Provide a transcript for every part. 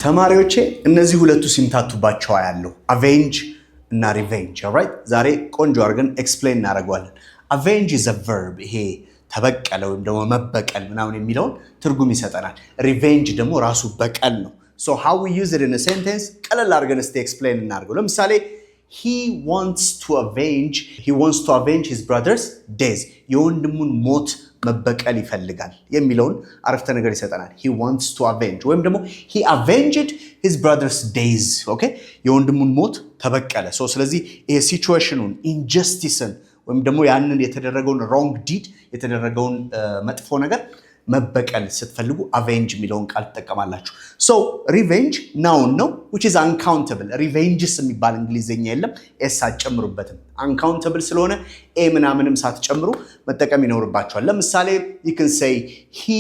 ተማሪዎቼ እነዚህ ሁለቱ ሲምታቱባቸው ያለው avenge እና revenge alright ዛሬ ቆንጆ አድርገን ኤክስፕሌን እናደርጋለን avenge is a verb ይሄ ተበቀለ ወይም ደግሞ መበቀል ምናምን የሚለው ትርጉም ይሰጠናል revenge ደግሞ ራሱ በቀል ነው so how we use it in a sentence ቀለል አድርገን እስቲ ኤክስፕሌን እናደርገው ለምሳሌ he wants to avenge his brother's death የወንድሙን ሞት መበቀል ይፈልጋል የሚለውን አረፍተ ነገር ይሰጠናል he wants to avenge ወይም ደግሞ he avenged his brother's death okay የወንድሙን ሞት ተበቀለ so ስለዚህ ይሄ ሲቹዌሽኑን ኢንጀስቲስን ወይም ደግሞ ያንን የተደረገውን wrong deed የተደረገውን መጥፎ ነገር መበቀል ስትፈልጉ avenge የሚለውን ቃል ተጠቀማላችሁ so revenge noun ነው which is uncountable revenges የሚባል እንግሊዘኛ የለም s አጨምሩበትም uncountable ስለሆነ a ምናምንም ሳትጨምሩ መጠቀም ይኖርባችኋል ለምሳሌ you can say he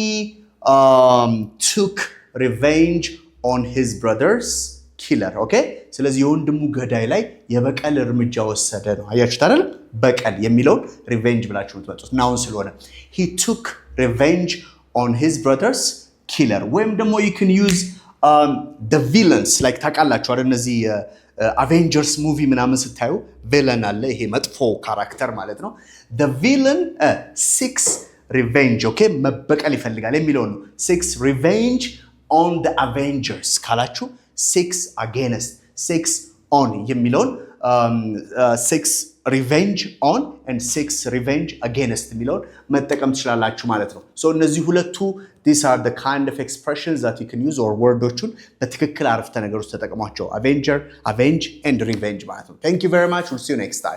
took revenge on his brother's killer okay ስለዚህ የወንድሙ ገዳይ ላይ የበቀል እርምጃ ወሰደ ነው አያችሁት አይደል በቀል የሚለው revenge ብላችሁ ትመጡት ናውን ስለሆነ he took revenge on his brother's killer ወይም ደግሞ you can use the villains like ታውቃላችሁ አይደል እነዚህ avengers movie ምናምን ስታዩ villain አለ ይሄ መጥፎ ካራክተር ማለት ነው the villain seeks revenge okay መበቀል ይፈልጋል የሚለው ነው seeks revenge on the avengers ካላችሁ seeks against seeks on የሚለውን seeks revenge on and seeks revenge against የሚለውን መጠቀም ትችላላችሁ ማለት ነው so እነዚህ ሁለቱ these are the kind of expressions that you can use or ወርዶቹን በትክክል አረፍተ ነገር ውስጥ ተጠቅሟቸው avenge and revenge ማለት ነው thank you very much we'll see you next time